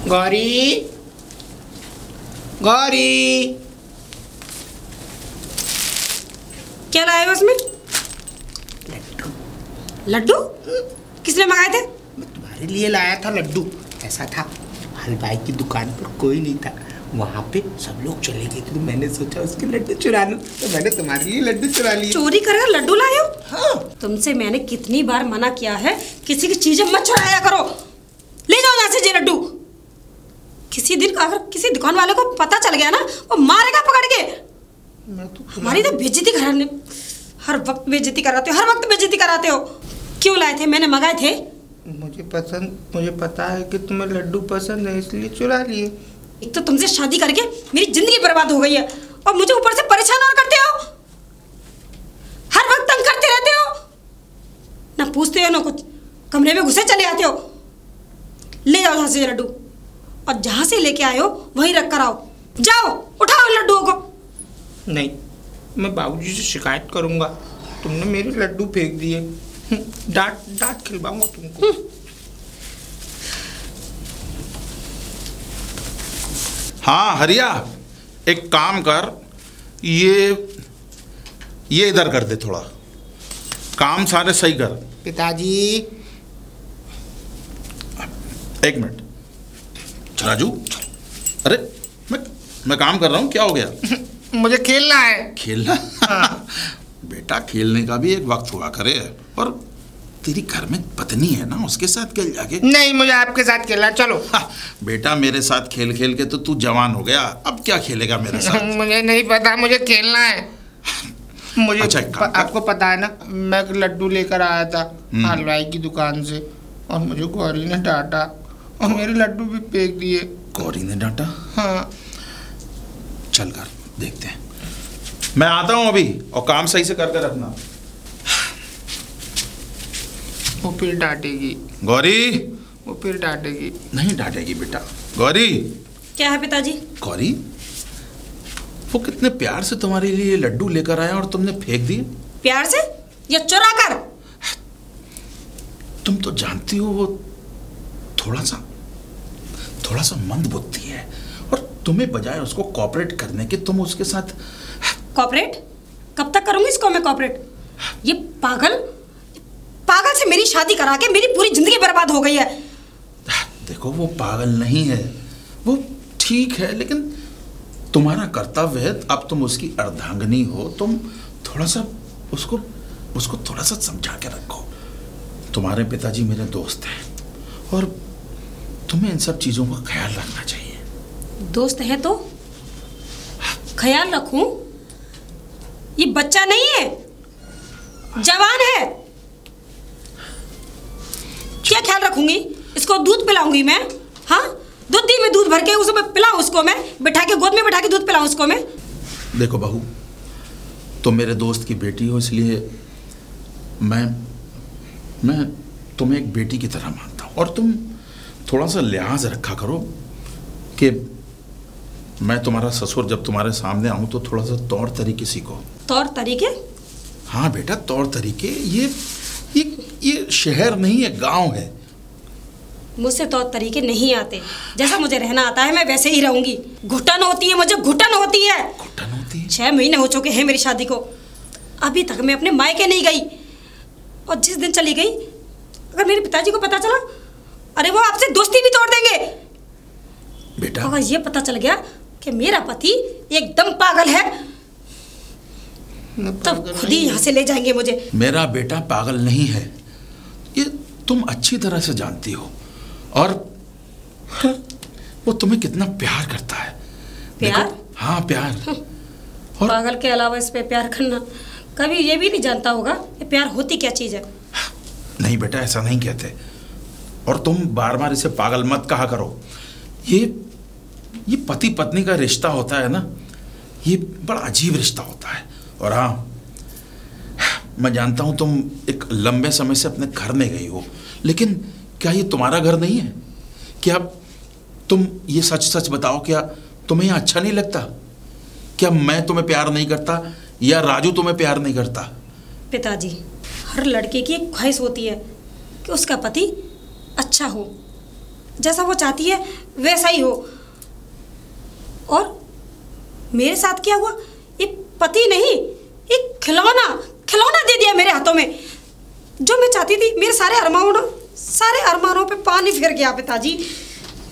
गौरी, गौरी, क्या लाए हो उसमें? लड्डू। लड्डू? किसने मंगाए थे? मैं तुम्हारे लिए लाया था लड्डू। ऐसा था, हलवाई की दुकान पर कोई नहीं था, वहाँ पे सब लोग चले गए थे, तो मैंने सोचा उसके लड्डू चुरा लूं, तो मैंने तुम्हारे लिए लड्डू चुरा लिए। चोरी कर लड्डू लाए हो? हाँ। तुमसे मैंने कितनी बार मना किया है, किसी की चीजें मत चुराया करो। ले जाओ यहाँ से ये लड्डू। किसी दिन अगर किसी दुकान वाले को पता चल गया ना, वो मारेगा पकड़ के। मैं तो हमारी तो बेइज्जती कराने, हर वक्त बेइज्जती कराते हो, हर वक्त बेइज्जती कराते हो। क्यों लाए थे? मैंने मंगाए थे। मुझे पता है कि तुम्हें लड्डू पसंद है, इसलिए चुरा लिए। एक तो तुमसे शादी करके मेरी जिंदगी बर्बाद हो गई है, और मुझे ऊपर से परेशान और करते हो। हर वक्त तंग करते रहते हो, ना पूछते हो ना कुछ, कमरे में घुसे चले आते हो। ले जाओ यहाँ से लड्डू, और जहाँ से लेके आए हो वहीं रख कर आओ। जाओ, उठाओ लड्डुओं को। नहीं, मैं बाबूजी से शिकायत करूंगा, तुमने मेरे लड्डू फेंक दिए। डांट खिलवाऊंगा तुमको। हाँ हरिया, एक काम कर, ये इधर कर दे, थोड़ा काम सारे सही कर। पिताजी, एक मिनट। राजू, अरे मैं काम कर रहा हूँ, क्या हो गया? मुझे खेलना है। खेलना? हाँ। बेटा, खेलने का भी एक वक्त हुआ करे, और तेरी घर में पत्नी है ना, उसके साथ खेल जाके। नहीं, मुझे आपके साथ खेलना, चलो। बेटा, मेरे साथ खेल खेल के तो तू जवान हो गया, अब क्या खेलेगा मेरे साथ? मुझे नहीं पता, मुझे खेलना है। मुझे अच्छा, आपको पता है ना, मैं लड्डू लेकर आया था हलवाई की दुकान से, और मुझे गौरी ने डांटा और मेरे लड्डू भी फेंक दिए। गौरी ने डांटा? हाँ। चल कर देखते हैं, मैं आता हूँ अभी, और काम सही से करके रखना। वो फिर डांटेगी। गौरी, वो फिर डांटेगी। नहीं डांटेगी बेटा। गौरी। क्या है पिताजी? गौरी, वो कितने प्यार से तुम्हारे लिए लड्डू लेकर आया और तुमने फेंक दिए। प्यार से या चुरा कर? तुम तो जानती हो वो थोड़ा सा मंद बुद्धि है, और तुम्हें बजाय उसको कोऑपरेट करने के तुम उसके साथ। कोऑपरेट? कब तक करूंगी इसको मैं कोऑपरेट? ये पागल से मेरी शादी करा के मेरी पूरी जिंदगी बर्बाद हो गई है। देखो, वो पागल नहीं है, वो ठीक है, लेकिन तुम्हारा कर्तव्य है, अब तुम उसकी अर्धांगिनी हो, तुम थोड़ा सा उसको थोड़ा सा समझा के रखो। तुम्हारे पिताजी मेरे दोस्त हैं, और तुम्हें इन सब चीजों का ख्याल रखना चाहिए। दोस्त है तो ख्याल रखूं? ये बच्चा नहीं है, जवान है। क्या ख्याल रखूंगी? इसको दूध पिलाऊंगी मैं? हाँ, दूध में दूध भर के उसमें पिलाऊं, उसको मैं बिठा के गोद में बिठा के दूध पिलाऊं उसको मैं? देखो बहू, तुम मेरे दोस्त की बेटी हो, इसलिए मैं तुम्हें एक बेटी की तरह मानता हूँ, और तुम थोड़ा सा लिहाज रखा करो कि मैं तुम्हारा ससुर जब तुम्हारे सामने आऊँ तो थोड़ा सा तौर तरीके सीखो। तौर तरीके? हाँ बेटा, तौर तरीके। ये शहर नहीं है, गांव है। मुझसे तौर तरीके नहीं आते। जैसा मुझे रहना आता है मैं वैसे ही रहूंगी। घुटन होती है मुझे, घुटन होती है। घुटन होती है? 6 महीने हो चुके हैं मेरी शादी को, अभी तक मैं अपने मायके नहीं गई, और जिस दिन चली गई अगर मेरे पिताजी को पता चला, अरे वो आपसे दोस्ती भी तोड़ देंगे। बेटा, अगर ये पता चल गया कि मेरा पति एकदम पागल है, तब खुद ही यहाँ से ले जाएंगे मुझे। मेरा बेटा पागल नहीं है, ये तुम अच्छी तरह से जानती हो, और वो तुम्हें कितना प्यार करता है। प्यार? हाँ, प्यार। और पागल के अलावा इस पे प्यार करना, कभी ये भी नहीं जानता होगा कि प्यार होती क्या चीज है। नहीं बेटा, ऐसा नहीं कहते, और तुम बार बार इसे पागल मत कहा करो। ये पति पत्नी का रिश्ता होता है ना, ये बड़ा अजीब रिश्ता होता है। और हाँ, मैं जानता हूं तुम एक लंबे समय से अपने घर में गई हो, लेकिन क्या ये तुम्हारा घर नहीं है? क्या तुम ये सच बताओ, क्या तुम्हें यहाँ अच्छा नहीं लगता? क्या मैं तुम्हें प्यार नहीं करता, या राजू तुम्हें प्यार नहीं करता? पिताजी, हर लड़के की एक ख्वाहिश होती है कि उसका पति अच्छा हो, जैसा वो चाहती है वैसा ही हो। और मेरे साथ क्या हुआ? ये पति नहीं, एक खिलौना दे दिया मेरे हाथों में। जो मैं चाहती थी, मेरे सारे अरमानों पे पानी फिर गया पिताजी।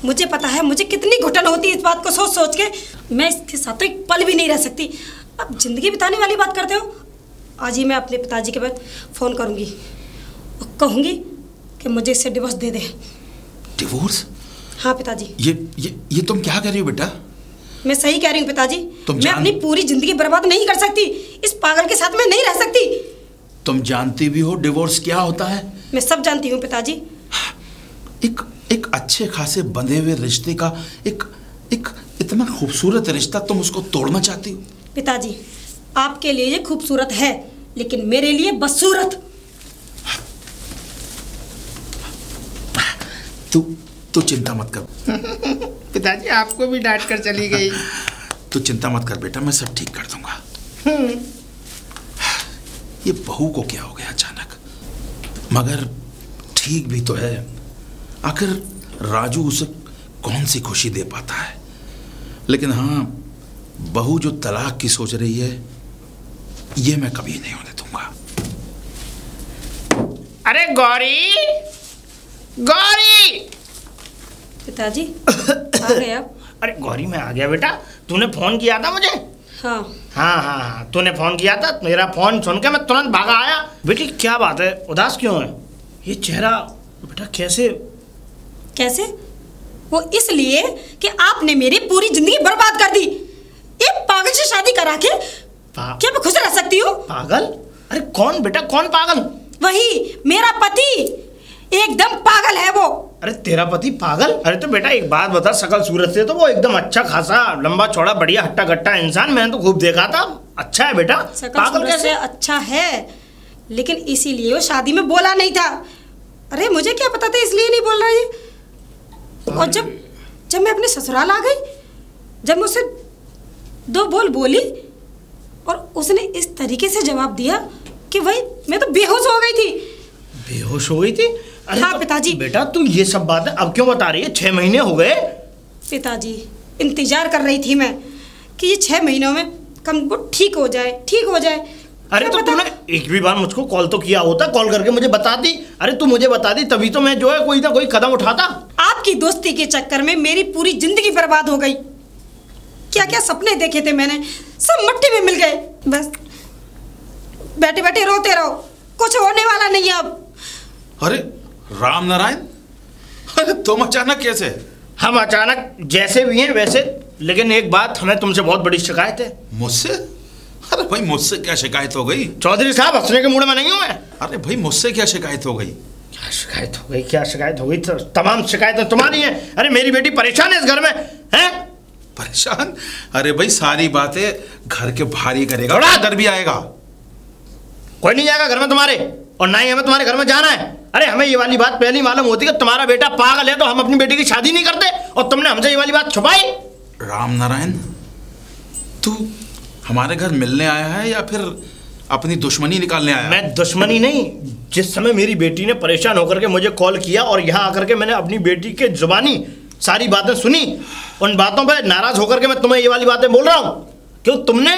मुझे पता है मुझे कितनी घुटन होती है इस बात को सोच सोच के। मैं इसके साथ तो एक पल भी नहीं रह सकती। अब जिंदगी बिताने वाली बात करते हो। आज ही मैं अपने पिताजी के पास फ़ोन करूंगी और कहूंगी कि मुझे इससे डिवोर्स दे दे। डिवोर्स? हाँ पिताजी। ये तुम क्या कर रही हो बेटा? मैं सही कह रही हूँ पिताजी। मैं अपनी पूरी जिंदगी बर्बाद नहीं कर सकती। इस पागल के साथ मैं नहीं रह सकती। तुम जानती भी हो डिवोर्स क्या होता है? मैं सब जानती हूँ पिताजी। एक अच्छे खासे बंधे हुए रिश्ते का एक इतना खूबसूरत रिश्ता तुम उसको तोड़ना चाहती हो? पिताजी, आपके लिए ये खूबसूरत है, लेकिन मेरे लिए बदसूरत। तू चिंता मत कर। पिताजी आपको भी डांट कर चली गई। तू चिंता मत कर बेटा, मैं सब ठीक कर दूंगा। ये बहू को क्या हो गया अचानक? मगर ठीक भी तो है। आखिर राजू उसे कौन सी खुशी दे पाता है। लेकिन हाँ, बहू जो तलाक की सोच रही है, ये मैं कभी नहीं होने दूंगा। अरे गौरी, गौरी! पिताजी आ गए आप? अरे गौरी, मैं आ गया बेटा। तूने फोन किया था मुझे? हाँ हाँ, तूने फोन किया था। मेरा फोन सुन के मैं तुरंत भागा आया। बेटी क्या बात है, उदास क्यों है? ये चेहरा बेटा कैसे? वो इसलिए कि आपने मेरी पूरी जिंदगी बर्बाद कर दी। एक पागल से शादी करा के क्या मैं खुश रह सकती हूँ? पागल? अरे कौन बेटा, कौन पागल? वही मेरा पति, एकदम पागल है वो। अरे तेरा पति पागल? अरे तो बेटा एक बात बता, शकल सूरत से तो वो एकदम अच्छा खासा लंबा चौड़ा बढ़िया हट्टा कट्टा इंसान, मैंने तो खूब देखा था। अच्छा है बेटा। पागल कैसे? अच्छा है, लेकिन इसीलिए वो शादी में बोला नहीं था। अरे मुझे क्या पता था, इसलिए नहीं बोल रहा है। और जब मैं अपने ससुराल आ गई, जब मैं उससे 2 बोल बोली और उसने इस तरीके से जवाब दिया कि भाई मैं तो बेहोश हो गई थी। बेहोश हो गई थी? अरे हाँ पिताजी। बेटा तू ये सब बातें अब क्यों बता रही है? 6 महीने हो गए। पिताजी, इंतजार कर रही थी मैं कि ये 6 महीनों में कम वो ठीक हो जाए। अरे तो तूने एक भी बार मुझको कॉल तो किया होता, कॉल करके मुझे बता दी। अरे तू मुझे बता दी तभी तो मैं जो है कोई ना कोई कदम उठाता। आपकी दोस्ती के चक्कर में मेरी पूरी जिंदगी बर्बाद हो गई। क्या क्या सपने देखे थे मैंने, सब मिट्टी में मिल गए। बस बैठे बैठे रोते रहो, कुछ होने वाला नहीं है अब। अरे राम नारायण, अरे तुम अचानक कैसे? हम अचानक जैसे भी हैं वैसे, लेकिन एक बात, हमें तुमसे बहुत बड़ी शिकायत है। मुझसे? अरे भाई मुझसे क्या शिकायत हो गई? चौधरी साहब, हंसने के मूड में नहीं हूं मैं। अरे भाई मुझसे क्या शिकायत हो गई? क्या शिकायत हो गई? तमाम शिकायतें तुम्हारी हैं। अरे मेरी बेटी परेशान है इस घर में। हैं? परेशान? अरे भाई सारी बातें घर के बाहर ही करेगा, अंदर भी आएगा? कोई नहीं जाएगा घर में तुम्हारे, और ना ही हमें तुम्हारे घर में जाना है। अरे हमें ये वाली बात पहले मालूम होती कि तुम्हारा बेटा पागल है तो हम अपनी बेटी की शादी नहीं करते, और तुमने हमसे ये वाली बात छुपाई। राम नारायण, तू हमारे घर मिलने आया है या फिर अपनी दुश्मनी निकालने आया? मैं दुश्मनी नहीं, जिस समय मेरी बेटी ने परेशान होकर के मुझे कॉल किया और यहाँ आकर के मैंने अपनी बेटी के जुबानी सारी बातें सुनी, उन बातों पे नाराज होकर के मैं तुम्हें ये वाली बातें बोल रहा हूँ। क्यों तुमने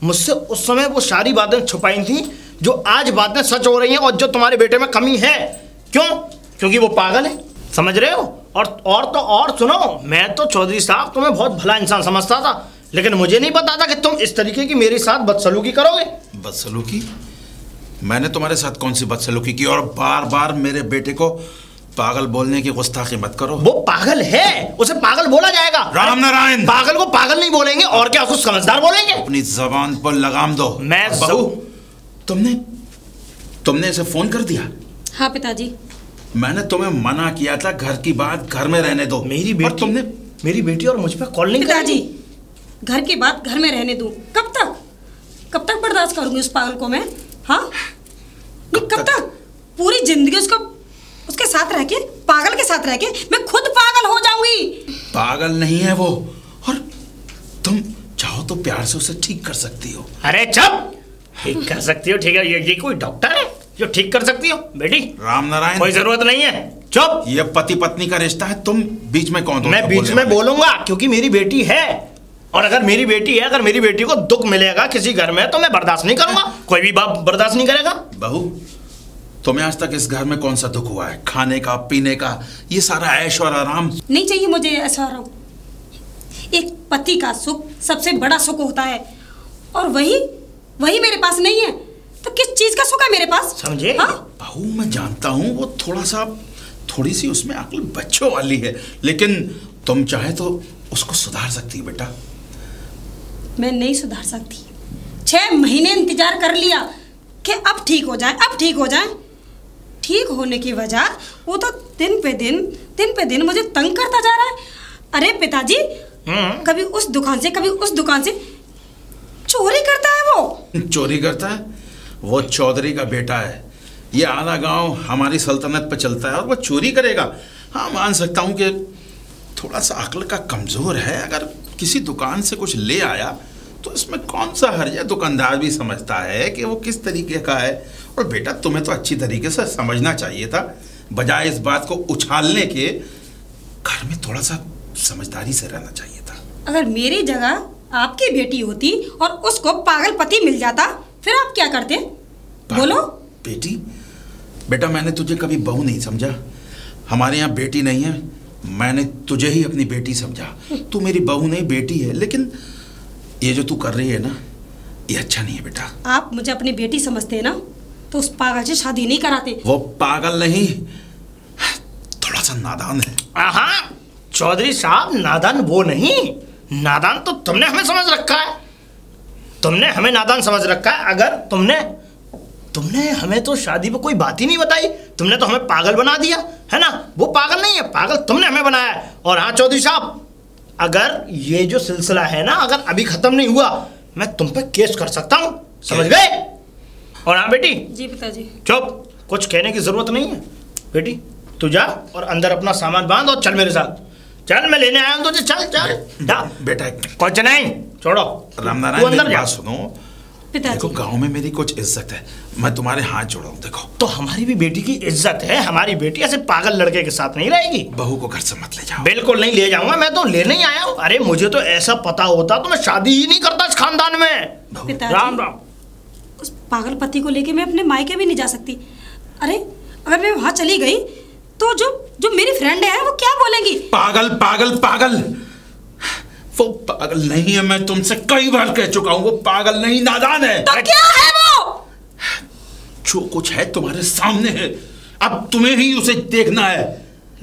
मुझसे उस समय वो सारी बातें छुपाई थी जो आज बातें सच हो रही हैं, और जो तुम्हारे बेटे में कमी है। क्यों? क्योंकि वो पागल है, समझ रहे हो? और सुनो, मैं तो चौधरी साहब तुम्हें बहुत भला इंसान समझता था, लेकिन मुझे नहीं पता था कि तुम इस तरीके की मेरे साथ बदसलूकी करोगे। बदसलूकी? मैंने तुम्हारे साथ कौन सी बदसलूकी की? और बार बार मेरे बेटे को पागल बोलने की गुस्ताखी मत करो। वो पागल है, उसे पागल बोला जाएगा। राम नारायण, पागल को पागल नहीं बोलेंगे, और क्या उसको समझदार बोलेंगे? अपनी जबान पर लगाम दो। मैं बहू, तुमने इसे फोन कर दिया? हाँ पिताजी। मैंने तुम्हें मना किया था घर की बात घर में रहने दो। मेरी बेटी और मुझ पर कॉल नहीं। पिताजी, घर की बात घर में रहने दूं? कब तक बर्दाश्त करूंगी उस पागल को मैं? हाँ, कब तक? पूरी जिंदगी उसके साथ रह के, पागल के साथ रह के मैं खुद पागल हो जाऊंगी। पागल नहीं है वो, और तुम चाहो तो प्यार से उसे ठीक कर सकती हो। अरे चुप! ठीक कर सकती हो? ठीक है, ये कोई डॉक्टर है जो ठीक कर सकती हो? बेटी, राम नारायण, कोई जरूरत नहीं है। चुप। ये पति पत्नी का रिश्ता है, तुम बीच में कौन? मैं बीच में बोलूंगा क्योंकि मेरी बेटी है, और अगर मेरी बेटी है, अगर मेरी बेटी को दुख मिलेगा किसी घर में तो मैं बर्दाश्त नहीं करूंगा। कोई भी बाप बर्दाश्त नहीं करेगा। बहू, तुम्हें आज तक इस घर में कौन सा दुख हुआ है? खाने का, पीने का, ये सारा ऐश और आराम नहीं चाहिए मुझे ऐसा आराम। एक पति का सुख सबसे बड़ा सुख होता है, और वही मेरे पास नहीं है, तो किस चीज का सुख है मेरे पास? समझे? हाँ? बहू, मैं जानता हूँ वो थोड़ी सी उसमें अक्ल बच्चों वाली है, लेकिन तुम चाहे तो उसको सुधार सकती है बेटा। मैं नहीं सुधार सकती। 6 महीने इंतजार कर लिया कि अब ठीक हो जाए, अब ठीक हो जाए। ठीक होने की वजह वो तो दिन पे दिन मुझे तंग करता जा रहा है। अरे पिताजी, कभी उस दुकान से कभी उस दुकान से चोरी करता है। वो चोरी करता है? वो चौधरी का बेटा है, ये आधा गांव हमारी सल्तनत पे चलता है और वो चोरी करेगा? हाँ, मान सकता हूँ कि थोड़ा सा अक्ल का कमजोर है। अगर किसी दुकान से कुछ ले आया तो इसमें कौन सा हर्ज है? दुकानदार भी समझता है कि वो किस तरीके का है। और बेटा, तुम्हें तो अच्छी तरीके से समझना चाहिए था, बजाय इस बात को उछालने के। घर में थोड़ा सा समझदारी से रहना चाहिए था। अगर मेरी जगह आपकी बेटी होती और उसको पागल पति मिल जाता, फिर आप क्या करते? बोलो। बेटा, मैंने तुझे कभी बहू नहीं समझा। हमारे यहाँ बेटी नहीं है, मैंने तुझे ही अपनी बेटी समझा। तू मेरी बहू नहीं, बेटी है। लेकिन ये जो तू कर रही है ना, ये अच्छा नहीं है बेटा। आप मुझे अपनी बेटी समझते हैं ना, तो उस पागल से शादी नहीं कराते। वो पागल नहीं, थोड़ा सा नादान है। हाँ चौधरी साहब, नादान वो नहीं, नादान तो तुमने हमें समझ रखा है। तुमने हमें नादान समझ रखा है। अगर तुमने हमें तो शादी पे कोई बात ही नहीं बताई, तुमने तो हमें पागल बना दिया है ना। वो पागल नहीं है, पागल तुमने हमें बनाया है। और हाँ चौधरी साहब, अगर ये जो सिलसिला है ना, अगर अभी खत्म नहीं हुआ, मैं तुम पे केस कर सकता हूँ, समझ गए? और हाँ बेटी। जी पिताजी। चुप, कुछ कहने की जरूरत नहीं है। बेटी तू जा और अंदर अपना सामान बांध और चल मेरे साथ। चल, मैं लेने आया हूँ तुझे। चल बेटा, कुछ नहीं, छोड़ो। रामनारायण, अंदर मेरी बात सुनो। पिताजी, देखो, गांव में मेरी कुछ इज्जत है, मैं तुम्हारे हाथ जोड़ा हूँ। देखो, तो हमारी भी बेटी की इज्जत है। हमारी बेटी ऐसे पागल लड़के के साथ नहीं रहेगी। बहू को घर से मत ले जाओ। बिल्कुल नहीं ले जाऊंगा, मैं तो लेने ही आया हूँ। अरे मुझे तो ऐसा पता होता तो मैं शादी ही नहीं करता इस खानदान में। पिताजी, राम राम। उस पागल पति को लेके मैं अपने मायके भी नहीं जा सकती। अरे अगर मैं वहां चली गई तो जो मेरी फ्रेंड है वो क्या बोलेंगी? पागल पागल पागल, वो पागल नहीं है। मैं तुमसे कई बार कह चुका हूं, वो पागल नहीं, नादान है। तो क्या है वो? जो कुछ है तुम्हारे सामने है, अब तुम्हें ही उसे देखना है।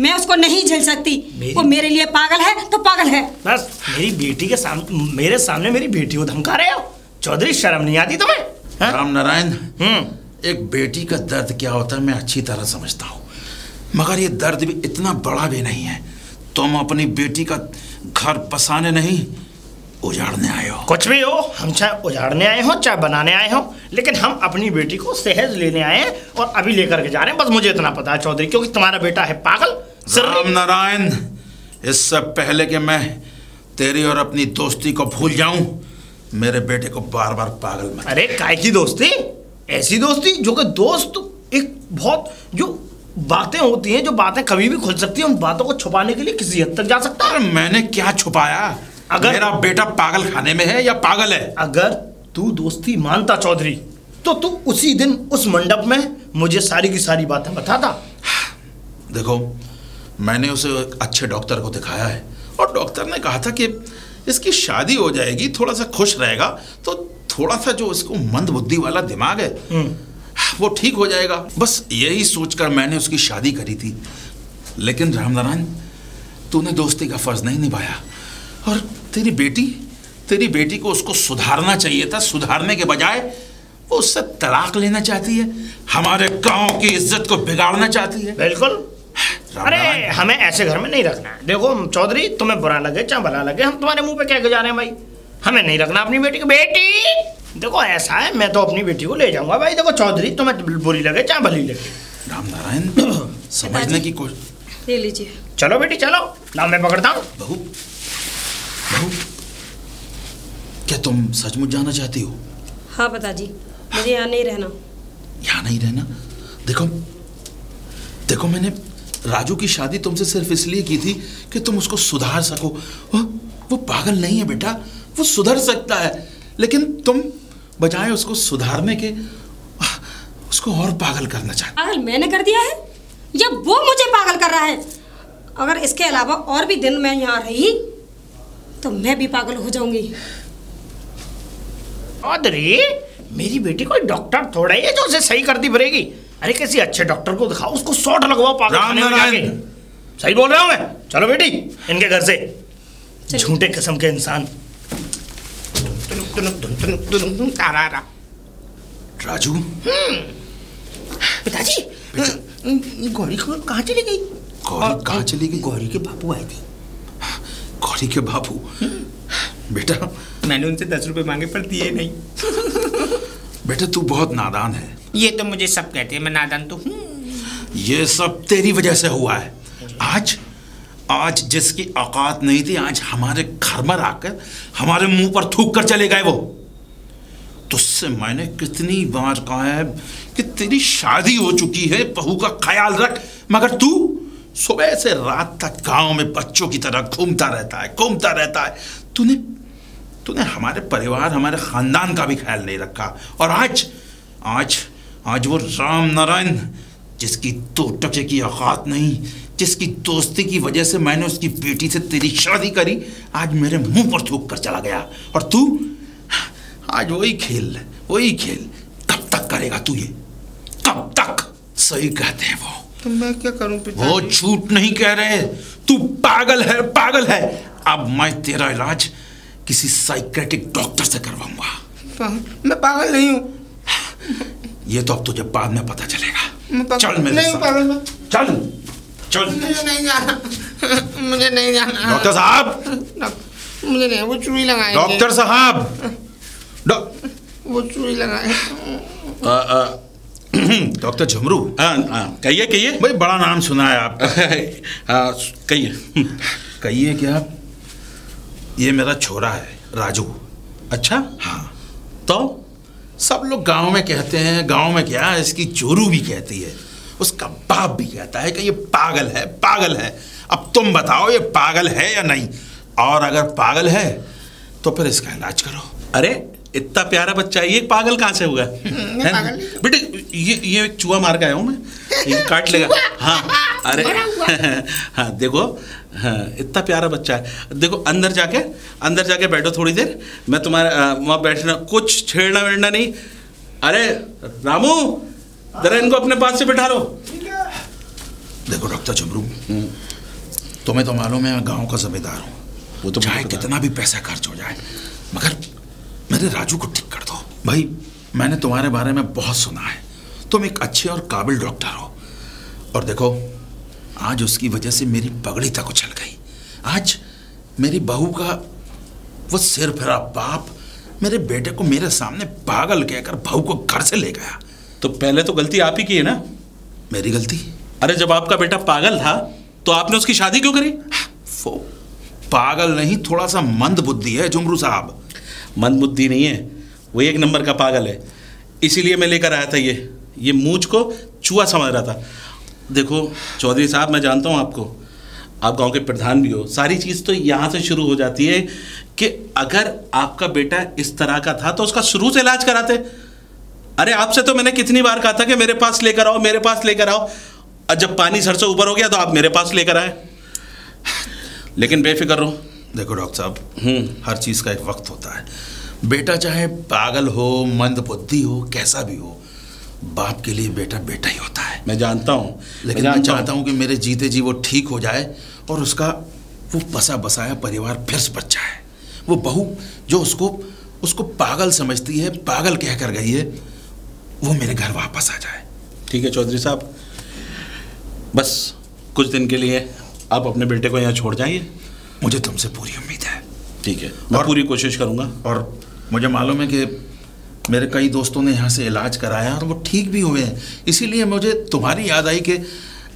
मैं उसको नहीं झेल सकती। वो मेरे लिए पागल है तो पागल है। बस मेरी बेटी के सामने, मेरे सामने मेरी बेटी को धमका रहे हो? चौधरी, शर्म नहीं आती तुम्हें? रामनारायण, एक बेटी का दर्द क्या होता है मैं अच्छी तरह समझता हूँ, मगर ये दर्द भी इतना बड़ा भी नहीं है। तुम अपनी बेटी का घर बसाने नहीं, उजाड़ने आए हो। कुछ भी हो, हम चाहे उजाड़ने आए हो चाहे बनाने आए हो, लेकिन हम अपनी बेटी को सहज लेने आए हैं और अभी लेकर के जा रहे हैं। बस मुझे इतना पता है चौधरी, क्योंकि तुम्हारा बेटा है पागल। रामनारायण, इससे पहले कि मैं तेरी और अपनी दोस्ती को भूल जाऊं, मेरे बेटे को बार बार पागल मत। अरे काय की दोस्ती? ऐसी दोस्ती जो कि दोस्त एक बहुत जो बातें होती हैं, जो बातें कभी भी खुल सकती हैं, उन बातों को छुपाने के लिए किसी हद तक जा सकता है। मैंने क्या छुपाया? अगर मेरा बेटा पागल खाने में है या पागल है? अगर तू दोस्ती मानता चौधरी, तो तू उसी दिन उस मंडप में मुझे सारी की सारी बातें बताता। देखो, मैंने उसे अच्छे डॉक्टर को दिखाया है और डॉक्टर ने कहा था कि इसकी शादी हो जाएगी, थोड़ा सा खुश रहेगा, तो थोड़ा सा जो इसको मंद बुद्धि वाला दिमाग है वो ठीक हो जाएगा। बस यही सोचकर मैंने उसकी शादी करी थी। लेकिन रामनारायण, तूने दोस्ती का फर्ज नहीं निभाया और तेरी बेटी को उसको सुधारना चाहिए था। सुधारने के बजाय वो उससे तलाक लेना चाहती है, हमारे गांव की इज्जत को बिगाड़ना चाहती है। बिल्कुल। अरे हमें ऐसे घर में नहीं रखना है। देखो चौधरी, तुम्हें बुरा लगे चाहे भला लगे, हम तुम्हारे मुंह पे कह के जा रहे हैं भाई, हमें नहीं रखना अपनी बेटी को। बेटी देखो ऐसा है, मैं तो अपनी बेटी को ले जाऊंगा भाई। देखो चौधरी, तुम्हें बुरी लगे चाहे भली लगे। रामनारायण, समझने की कोशिश। ले लीजिए। चलो बेटी चलो, लाओ मैं पकड़ता हूँ। बहू, क्या तुम सचमुच जाना चाहती हो? हाँ पिताजी, मुझे यहाँ नहीं रहना। यहाँ नहीं रहना? देखो, राजू की शादी तुमसे सिर्फ इसलिए की थी कि तुम उसको सुधार सको। वो पागल नहीं है बेटा, वो सुधर सकता है, लेकिन तुम बजाय उसको सुधारने के उसको और पागल करना चाहते। पागल मैंने कर दिया है या वो मुझे पागल कर रहा है? अगर इसके अलावा और भी दिन मैं यहाँ रही तो मैं भी पागल हो जाऊंगी। अरे मेरी बेटी कोई डॉक्टर थोड़ा ही है जो उसे सही करती फिरेगी। अरे किसी अच्छे डॉक्टर को दिखाओ, उसको शॉट लगवाओ पागल खाने में जाके। सही बोल रहा हूँ मैं? चलो बेटी इनके घर से, झूठे किस्म के इंसान। राजू। पिताजी गौरी कहाँ चली गई? गौरी कहाँ चली गई? गौरी के बापू आए थे। गौरी के बापू? बेटा मैंने उनसे 10 रुपए मांगे पर दिए नहीं। बेटा तू बहुत नादान है। ये तो मुझे सब कहते हैं, मैं नादान तो हूँ। ये सब तेरी वजह से हुआ है। आज जिसकी औकात नहीं थी, आज हमारे घर में आकर हमारे मुंह पर थूक कर चले गए। वो तुझसे मैंने कितनी बार कहा है कि तेरी शादी हो चुकी है, बहू का ख्याल रख, मगर तू सुबह से रात तक गांव में बच्चों की तरह घूमता रहता है। तूने हमारे परिवार, हमारे खानदान का भी ख्याल नहीं रखा। और आज वो राम नारायण जिसकी 2 टके की औकात नहीं, जिसकी दोस्ती की वजह से मैंने उसकी बेटी से तेरी शादी करी, आज मेरे मुंह पर थूक कर चला गया। और तू आज वही खेल कब तक करेगा तू? ये कब तक? सही कहते हैं वो। तो मैं क्या करूं पिताजी? वो झूठ नहीं कह रहे, तू पागल है। अब मैं तेरा इलाज किसी साइकियाट्रिक डॉक्टर से करवाऊंगा। मैं पागल नहीं हूँ। ये तो अब तुझे बाद में पता चलेगा। चल मेरे नहीं साथ। पागल मैं। चल। मुझे नहीं जाना, मुझे नहीं जाना। डॉक्टर साहब, मुझे नहीं, वो चूड़ी लगाएंगे। डॉक्टर साहब, वो चूड़ी लगाए। डॉक्टर झुमरू। कहिए भाई बड़ा नाम सुना है आपका। कहिए क्या? ये मेरा छोरा है राजू। अच्छा, हाँ। तो सब लोग गांव में कहते हैं, गांव में क्या इसकी चोरू भी कहती है, उसका बाप भी कहता है कि ये पागल है। अब तुम बताओ ये पागल है या नहीं? और अगर पागल है तो फिर इसका इलाज करो। अरे इतना प्यारा बच्चा, ये पागल कहाँ से हुआ? बेटे ये एक चूहा मार के आया हूँ मैं, ये काट लेगा। हाँ अरे हाँ देखो, हाँ इतना प्यारा बच्चा है। देखो अंदर जाके बैठो थोड़ी देर, मैं तुम्हारे वहाँ बैठना, कुछ छेड़ना वेड़ना नहीं। अरे रामू जरा इनको अपने पास से बिठा लो। देखो डॉक्टर झुमरू, तुम्हें तो मालूम है मैं गांव का जिम्मेदार हूँ। वो तो चाहे कितना भी पैसा खर्च हो जाए, मगर मेरे राजू को ठीक कर दो। भाई मैंने तुम्हारे बारे में बहुत सुना है, तुम एक अच्छे और काबिल डॉक्टर हो। और देखो आज उसकी वजह से मेरी पगड़ी तक उछल गई। आज मेरी बहू का वो सिर फिरा बाप मेरे बेटे को मेरे सामने पागल कहकर बहू को घर से ले गया। तो पहले तो गलती आप ही की है ना? मेरी गलती? अरे जब आपका बेटा पागल था तो आपने उसकी शादी क्यों करी? वो पागल नहीं, थोड़ा सा मंद बुद्धि है झुमरू साहब। मंद बुद्धि नहीं है, वो 1 नंबर का पागल है। इसीलिए मैं लेकर आया था ये मूंछ को चूहा समझ रहा था। देखो चौधरी साहब, मैं जानता हूँ आपको, आप गांव के प्रधान भी हो। सारी चीज़ तो यहाँ से शुरू हो जाती है कि अगर आपका बेटा इस तरह का था तो उसका शुरू से इलाज कराते। अरे आपसे तो मैंने कितनी बार कहा था कि मेरे पास लेकर आओ, और जब पानी सर से ऊपर हो गया तो आप मेरे पास लेकर आए। लेकिन बेफिक्र रहो। देखो डॉक्टर साहब, हर चीज़ का एक वक्त होता है। बेटा चाहे पागल हो, मंद बुद्धि हो, कैसा भी हो, बाप के लिए बेटा बेटा ही होता है। मैं जानता हूँ, लेकिन मैं चाहता हूँ कि मेरे जीते जी वो ठीक हो जाए और उसका वो बसा बसाया परिवार फिर से बच जाए। वो बहू जो उसको पागल समझती है, पागल कह कर गई है, वो मेरे घर वापस आ जाए। ठीक है चौधरी साहब, बस कुछ दिन के लिए आप अपने बेटे को यहाँ छोड़ जाइए। मुझे तुमसे पूरी उम्मीद है। ठीक है, मैं पूरी कोशिश करूँगा। और मुझे मालूम है कि मेरे कई दोस्तों ने यहाँ से इलाज कराया और वो ठीक भी हुए हैं। इसीलिए मुझे तुम्हारी याद आई कि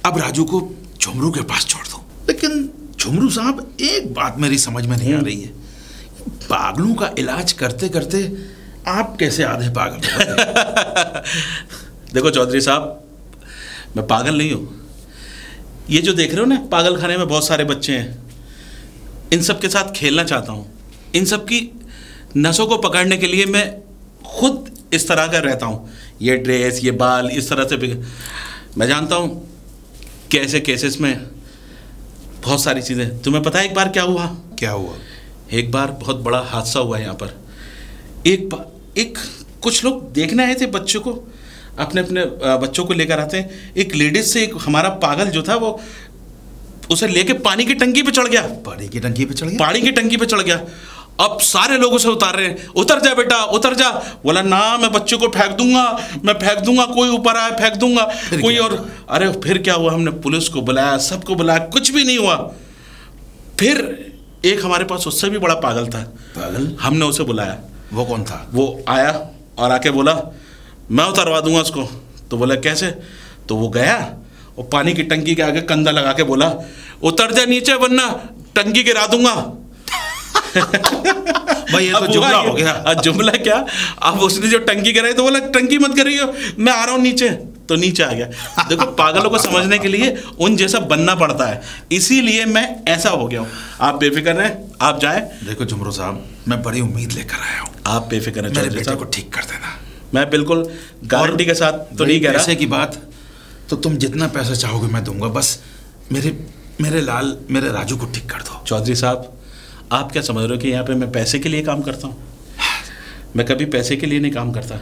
अब राजू को झुमरू के पास छोड़ दो। लेकिन झुमरू साहब, एक बात मेरी समझ में नहीं आ रही है, पागलों का इलाज करते करते आप कैसे आधे पागल हो गए? देखो चौधरी साहब, मैं पागल नहीं हूँ, ये जो देख रहे हो ना, पागल खाने में बहुत सारे बच्चे हैं, इन सब के साथ खेलना चाहता हूँ। इन सब की नसों को पकड़ने के लिए मैं खुद इस तरह का रहता हूँ। ये ड्रेस, ये बाल, इस तरह से मैं जानता हूँ कैसे केसेस में बहुत सारी चीज़ें। तुम्हें पता है एक बार क्या हुआ? क्या हुआ? एक बार बहुत बड़ा हादसा हुआ यहाँ पर। एक कुछ लोग देखने आए थे बच्चों को, अपने अपने बच्चों को लेकर आते हैं। एक लेडीज से एक हमारा पागल जो था वो उसे लेके पानी की टंकी पे चढ़ गया। पानी की टंकी पे चढ़ गया? पानी की टंकी पे चढ़ गया। अब सारे लोग उसे उतार रहे हैं, उतर जा बेटा उतर जा। बोला ना, मैं बच्चे को फेंक दूंगा, मैं फेंक दूंगा, कोई ऊपर आए फेंक दूंगा कोई। और अरे फिर क्या हुआ, हमने पुलिस को बुलाया, सबको बुलाया, कुछ भी नहीं हुआ। फिर एक हमारे पास उससे भी बड़ा पागल था। पागल? हमने उसे बुलाया। वो कौन था? वो आया और आके बोला मैं उतरवा दूंगा उसको। तो बोला कैसे? तो वो गया और पानी की टंकी के आगे कंधा लगा के बोला उतर जा नीचे वरना टंकी गिरा दूंगा। भाई ये तो जुमला हो गया। जुमला क्या, अब उसने जो टंकी गिराई तो बोला टंकी मत करियो, मैं आ रहा हूँ नीचे। तो नीचे आ गया। देखो पागलों को समझने के लिए उन जैसा बनना पड़ता है, इसीलिए मैं ऐसा हो गया हूँ। आप बेफिक्र रहें, आप जाएं। देखो जुमरू साहब, मैं बड़ी उम्मीद लेकर आया हूँ। आप बेफिक्र रहें, मेरे बेटे को ठीक कर देना। मैं बिल्कुल गारंटी के साथ तो नहीं कह रहा। पैसे की बात तो तुम जितना पैसा चाहोगे मैं दूंगा, बस मेरे लाल, मेरे राजू को ठीक कर दो। चौधरी साहब, आप क्या समझ रहे हो कि यहाँ पे मैं पैसे के लिए काम करता हूँ? मैं कभी पैसे के लिए नहीं काम करता।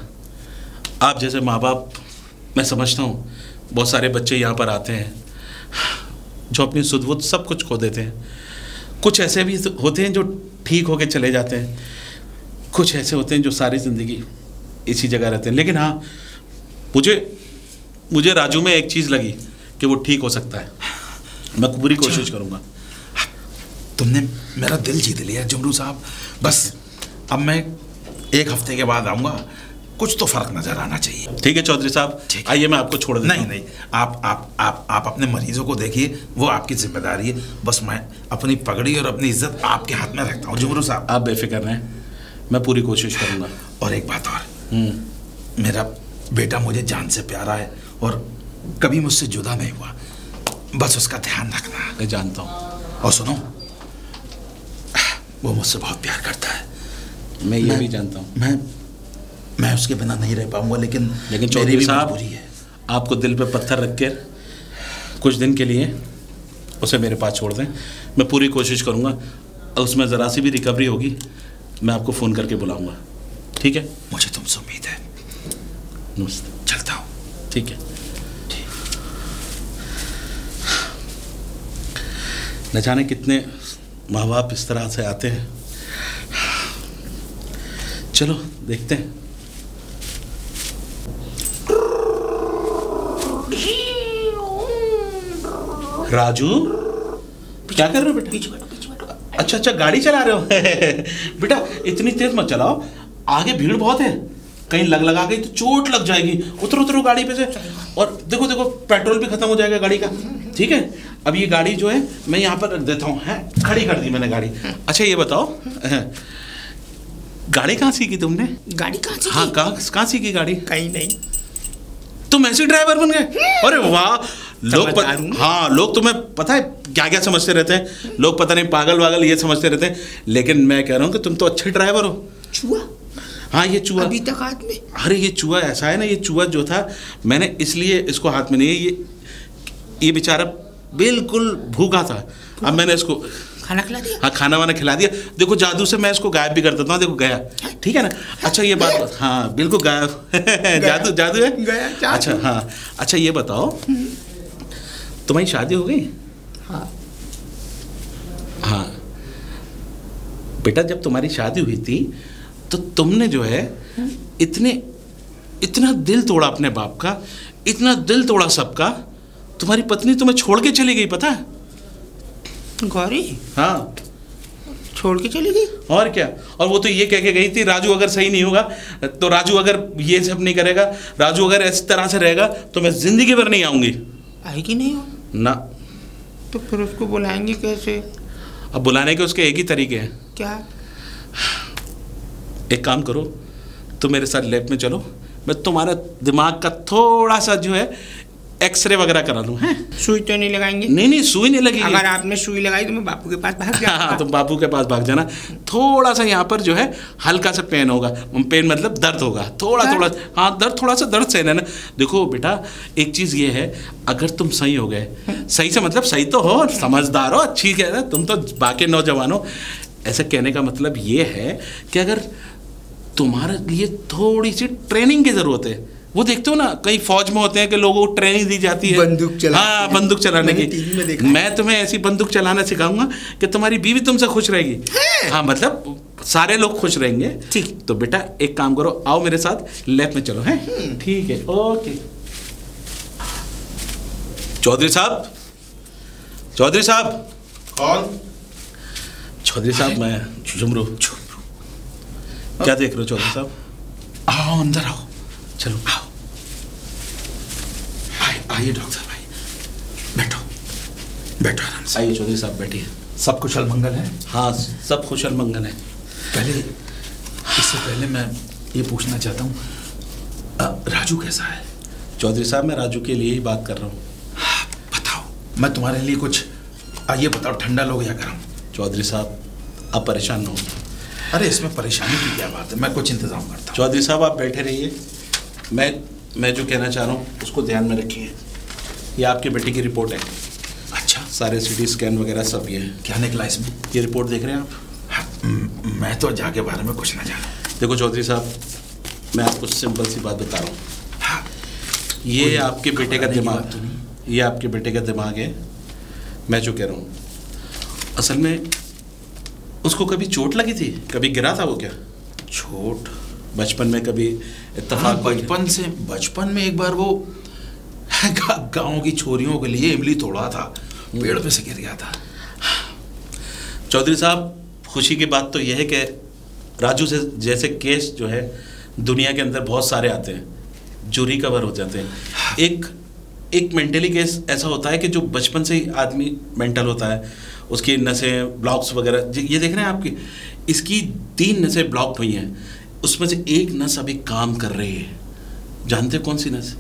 आप जैसे माँ बाप, मैं समझता हूँ बहुत सारे बच्चे यहाँ पर आते हैं जो अपनी सुध बुध सब कुछ खो देते हैं। कुछ ऐसे भी होते हैं जो ठीक होके चले जाते हैं, कुछ ऐसे होते हैं जो सारी ज़िंदगी इसी जगह रहते हैं। लेकिन हाँ, मुझे राजू में एक चीज़ लगी कि वो ठीक हो सकता है। मैं पूरी कोशिश करूँगा। तुमने मेरा दिल जीत लिया जुमरू साहब। बस अब मैं एक हफ्ते के बाद आऊँगा, कुछ तो फर्क नजर आना चाहिए। ठीक है चौधरी साहब, आइए मैं आपको छोड़ देता हूं। नहीं, आप अपने मरीजों को देखिए, वो आपकी जिम्मेदारी है। बस मैं अपनी पगड़ी और अपनी इज्जत आपके हाथ में रखता हूँ जुमरू साहब। आप बेफिक्र रहें, मैं पूरी कोशिश करूँगा। और एक बात और, मेरा बेटा मुझे जान से प्यारा है और कभी मुझसे जुदा नहीं हुआ, बस उसका ध्यान रखना। मैं जानता हूँ। और सुनो, वो मुझसे बहुत प्यार करता है। मैं ये भी जानता हूँ। मैं उसके बिना नहीं रह पाऊंगा, लेकिन चौधरी साहब, आपको दिल पे पत्थर रख के कुछ दिन के लिए उसे मेरे पास छोड़ दें। मैं पूरी कोशिश करूँगा, उसमें ज़रा सी भी रिकवरी होगी मैं आपको फ़ोन करके बुलाऊँगा। ठीक है? मुझे तुमसे उम्मीद है। नमस्ते, चलता हूँ। ठीक है। न जाने कितने माँ बाप इस तरह से आते हैं। चलो देखते हैं। राजू, क्या कर रहे हो बेटा? अच्छा, गाड़ी चला रहे हो? बेटा इतनी तेज मत चलाओ, आगे भीड़ बहुत है, कहीं लगा गई तो चोट लग जाएगी। उतरो गाड़ी पे से। और देखो पेट्रोल भी खत्म हो जाएगा गाड़ी का। ठीक है, अब ये गाड़ी जो है मैं यहाँ पर रख देता हूँ। खड़ी कर दी मैंने गाड़ी। अच्छा ये बताओ, गाड़ी कहाँ सीखी तुमने? गाड़ी कहाँ सीखी? हाँ, कहाँ सीखी गाड़ी? कहीं नहीं। तुम ऐसे ड्राइवर बन गए? अरे वाह। लोग तुम्हें पता है क्या क्या समझते रहते हैं। लोग पता नहीं पागल ये समझते रहते हैं, लेकिन मैं कह रहा हूँ कि तुम तो अच्छे ड्राइवर हो। चूहा? हाँ, ये चूहा अभी तक हाथ में। अरे ये चूहा ऐसा है ना, ये चूहा जो था, मैंने इसलिए इसको हाथ में नहीं, ये बेचारा बिल्कुल भूखा था। अब मैंने इसको खाना खिला दिया। हाँ, खाना वाना खिला दिया। देखो जादू से मैं इसको गायब भी कर देता हूँ। देखो गया। ठीक है ना? अच्छा ये बात, हाँ बिल्कुल गायब। जादू है गया। अच्छा हाँ, अच्छा ये बताओ, तुम्हारी शादी हो गई? हाँ बेटा, जब तुम्हारी शादी हुई थी तो तुमने जो है इतना दिल तोड़ा अपने बाप का, इतना दिल तोड़ा सबका। तुम्हारी पत्नी तुम्हें छोड़ के चली गई, पता है? गौरी? हाँ, छोड़ के चली गई। और क्या। और वो तो ये कह के गई थी, राजू अगर सही नहीं होगा तो, राजू अगर ये सब नहीं करेगा, राजू अगर इस तरह से रहेगा तो मैं जिंदगी भर नहीं आऊंगी। आएगी नहीं हो ना। तो फिर उसको बुलाएंगे कैसे? अब बुलाने के उसके एक ही तरीके हैं। क्या? एक काम करो, तुम मेरे साथ लैब में चलो, मैं तुम्हारा दिमाग का थोड़ा सा जो है एक्सरे वगैरह करा लूँ हैं? सुई तो नहीं लगाएंगे? नहीं नहीं, सुई नहीं लगेगी। अगर आपने सुई लगाई तो मैं बापू के पास भाग जाऊंगा। हाँ, तुम बापू के पास भाग जाना। थोड़ा सा यहाँ पर जो है हल्का सा पेन होगा, पेन मतलब दर्द होगा, थोड़ा थोड़ा। हाँ, दर्द, थोड़ा सा दर्द सहना ना। देखो बेटा, एक चीज़ ये है, अगर तुम सही हो गए, सही से मतलब सही तो हो, समझदार हो, अच्छी कह रहे, तुम तो बाकी नौजवान हो। ऐसा कहने का मतलब ये है कि अगर तुम्हारे लिए थोड़ी सी ट्रेनिंग की ज़रूरत है, वो देखते हो ना कई फौज में होते हैं कि लोगों को ट्रेनिंग दी जाती है बंदूक चलाने। हाँ, बंदूक चलाने की। टीवी में देखा। मैं तुम्हें ऐसी बंदूक चलाना सिखाऊंगा कि तुम्हारी बीवी तुमसे खुश रहेगी। हाँ, मतलब सारे लोग खुश रहेंगे। ठीक। तो बेटा एक काम करो, आओ मेरे साथ लैब में चलो। हैं? ठीक है, ओके। चौधरी साहब, चौधरी साहब। कौन? चौधरी साहब, मैं झुमरू। क्या देख रहे हो चौधरी साहब? आओ अंदर आओ, चलो आओ। आइए डॉक्टर भाई, बैठो बैठो आराम से। आइए चौधरी साहब, बैठिए। सब कुशल मंगल है? हाँ, सब कुशल मंगल है। पहले इससे पहले मैं ये पूछना चाहता हूँ, राजू कैसा है? चौधरी साहब, मैं राजू के लिए ही बात कर रहा हूँ। बताओ, मैं तुम्हारे लिए कुछ, ये बताओ, ठंडा लोगे या गर्म? चौधरी साहब, आप परेशान न हो। अरे इसमें परेशानी की क्या बात है, मैं कुछ इंतजाम करता हूँ। चौधरी साहब, आप बैठे रहिए। मैं जो कहना चाह रहा हूँ उसको ध्यान में रखिए। ये आपके बेटे की रिपोर्ट है। अच्छा, सारे सिटी स्कैन वगैरह सब ये है। क्या निकला इसमें? ये रिपोर्ट देख रहे हैं आप? हाँ, मैं तो जाके बारे में कुछ ना जानूं। देखो चौधरी साहब, मैं आपको सिंपल सी बात बता रहा हूँ। हाँ, ये आपके बेटे का घबराने की दिमाग, बात तो नहीं। ये आपके बेटे का दिमाग है। मैं जो कह रहा हूँ, असल में उसको कभी चोट लगी थी? कभी गिरा था वो क्या? चोट? बचपन में कभी इत्तेफाक? बचपन में एक बार वो गांव की छोरियों के लिए इमली तोड़ा था, पेड़ पे से गिर गया था। चौधरी साहब, खुशी की बात तो यह है कि राजू से जैसे केस जो है दुनिया के अंदर बहुत सारे आते हैं जो रिकवर हो जाते हैं। एक मेंटली केस ऐसा होता है कि जो बचपन से ही आदमी मेंटल होता है, उसकी नसें ब्लॉक्स वगैरह, ये देख रहे हैं आपकी, इसकी 3 नसें ब्लॉक हुई हैं, उसमें से एक नस अभी काम कर रही है। जानते कौन सी नस?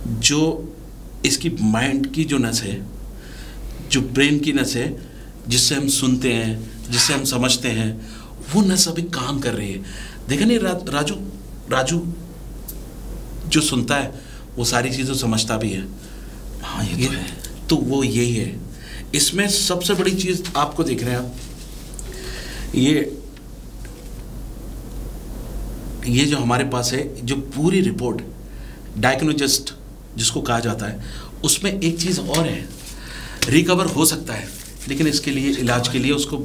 जो इसकी माइंड की जो नस है, जो ब्रेन की नस है, जिससे हम सुनते हैं, जिससे हम समझते हैं, वो नस अभी काम कर रही है। देखा नहीं राजू जो सुनता है वो सारी चीज़ें समझता भी है। हाँ, ये तो है। तो वो यही है। इसमें सबसे बड़ी चीज़ आपको देख रहे हैं आप, ये जो हमारे पास है, जो पूरी रिपोर्ट डायग्नोसिस्ट जिसको कहा जाता है, उसमें एक चीज़ और है, रिकवर हो सकता है, लेकिन इसके लिए इलाज के लिए उसको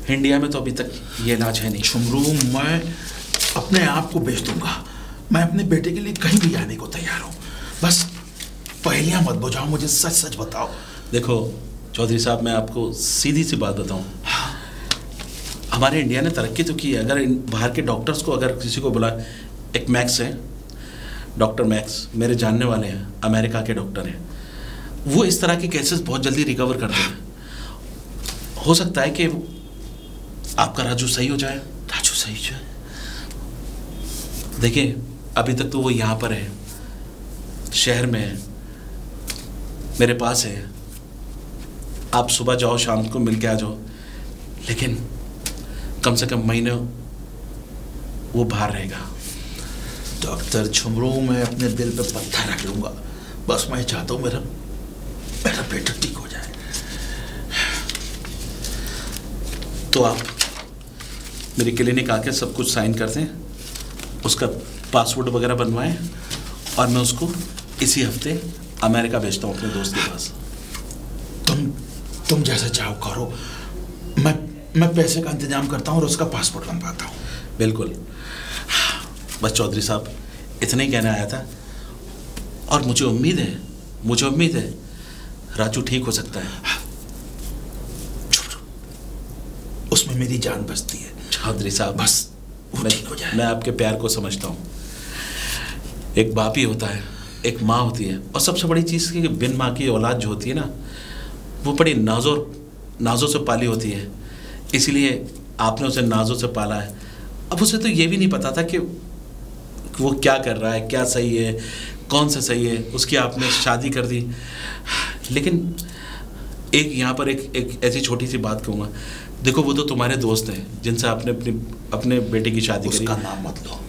इंडिया में तो अभी तक ये इलाज है नहीं। झुमरू, मैं अपने आप को बेच दूंगा। मैं अपने बेटे के लिए कहीं भी जाने को तैयार हूँ। बस पहेलियाँ मत बुझाओ, मुझे सच सच बताओ। देखो चौधरी साहब, मैं आपको सीधी सी बात बताऊँ, हमारे इंडिया ने तरक्की तो की है। अगर बाहर के डॉक्टर्स को अगर किसी को बुला, एक मैक्स है, डॉक्टर मैक्स, मेरे जानने वाले हैं, अमेरिका के डॉक्टर हैं, वो इस तरह के केसेस बहुत जल्दी रिकवर करते हैं। हो सकता है कि आपका राजू सही हो जाए। राजू सही हो जाए? देखिए, अभी तक तो वो यहाँ पर है, शहर में है, मेरे पास है। आप सुबह जाओ, शाम को मिल के आ जाओ, लेकिन कम से कम महीने वो बाहर रहेगा। डॉक्टर झुमरू, मैं अपने दिल पे पत्थर रख लूंगा। बस मैं चाहता हूँ मेरा बेटा ठीक हो जाए। तो आप मेरी क्लिनिक आके सब कुछ साइन कर दें, उसका पासपोर्ट वगैरह बनवाएं, और मैं उसको इसी हफ्ते अमेरिका भेजता हूँ अपने दोस्त के पास। तुम जैसा चाहो करो। मैं पैसे का इंतजाम करता हूँ और उसका पासपोर्ट बनवाता हूँ। बिल्कुल। बस चौधरी साहब, इतना ही कहना आया था, और मुझे उम्मीद है राजू ठीक हो सकता है। उसमें मेरी जान बचती है। चौधरी साहब, बस वो ठीक हो जाए। मैं आपके प्यार को समझता हूँ। एक बाप ही होता है, एक माँ होती है, और सबसे बड़ी चीज़ कि बिन माँ की औलाद जो होती है ना, वो बड़ी नाजों से पाली होती है। इसीलिए आपने उसे नाजों से पाला है। अब उसे तो ये भी नहीं पता था कि वो क्या कर रहा है, क्या सही है, कौन सा सही है, उसकी आपने शादी कर दी। लेकिन एक यहाँ पर एक ऐसी छोटी सी बात कहूँगा, देखो वो तो तुम्हारे दोस्त हैं जिनसे आपने अपने बेटे की शादी करी। उसका नाम मत लो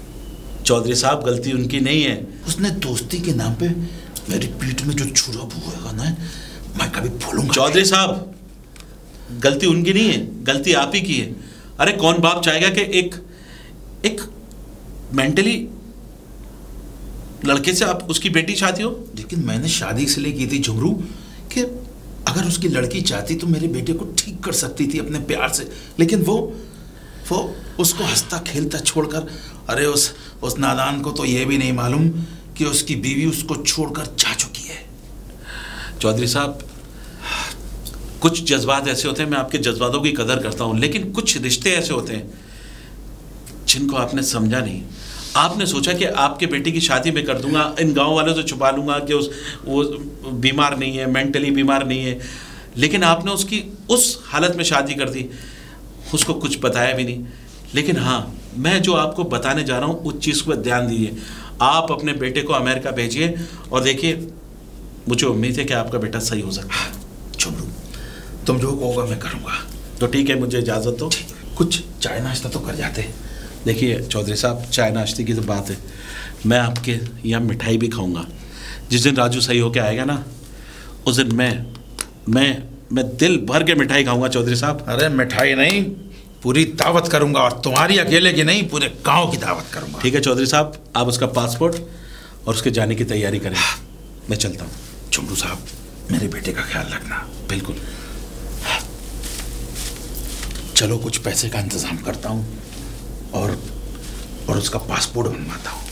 चौधरी साहब, गलती उनकी नहीं है। उसने दोस्ती के नाम पे मेरी पीठ में जो छुरा हुआ ना, मैं कभी भूलूंगा। चौधरी साहब, गलती उनकी नहीं है, गलती आप ही की है। अरे कौन बाप चाहेगा कि एक मेंटली लड़के से आप उसकी बेटी शादी हो? लेकिन मैंने शादी इसलिए की थी झुमरू कि अगर उसकी लड़की चाहती तो मेरे बेटे को ठीक कर सकती थी अपने प्यार से, लेकिन वो उसको हंसता खेलता छोड़कर, अरे उस नादान को तो ये भी नहीं मालूम कि उसकी बीवी उसको छोड़कर जा चुकी है। चौधरी साहब, कुछ जज्बात ऐसे होते हैं, मैं आपके जज्बातों की कदर करता हूं, लेकिन कुछ रिश्ते ऐसे होते हैं जिनको आपने समझा नहीं। आपने सोचा कि आपके बेटे की शादी मैं कर दूंगा, इन गांव वालों से छुपा लूंगा कि वो बीमार नहीं है, मेंटली बीमार नहीं है, लेकिन आपने उसकी उस हालत में शादी कर दी, उसको कुछ बताया भी नहीं। लेकिन हाँ, मैं जो आपको बताने जा रहा हूँ उस चीज़ पर ध्यान दीजिए। आप अपने बेटे को अमेरिका भेजिए और देखिए, मुझे उम्मीद है कि आपका बेटा सही हो सकता है। झुमरू, तुम जो कहोगा मैं करूँगा। तो ठीक है, मुझे इजाज़त दो। कुछ चाय नाश्ता तो कर जाते। देखिए चौधरी साहब, चाय नाश्ते की तो बात है, मैं आपके यहाँ मिठाई भी खाऊंगा। जिस दिन राजू सही होके आएगा ना, उस दिन मैं दिल भर के मिठाई खाऊंगा चौधरी साहब। अरे मिठाई नहीं, पूरी दावत करूंगा, और तुम्हारी अकेले की नहीं, पूरे गांव की दावत करूंगा। ठीक है चौधरी साहब, आप उसका पासपोर्ट और उसके जाने की तैयारी करें, मैं चलता हूँ। झुमरू साहब, मेरे बेटे का ख्याल रखना। बिल्कुल। चलो कुछ पैसे का इंतजाम करता हूँ और उसका पासपोर्ट बनवाता हूँ।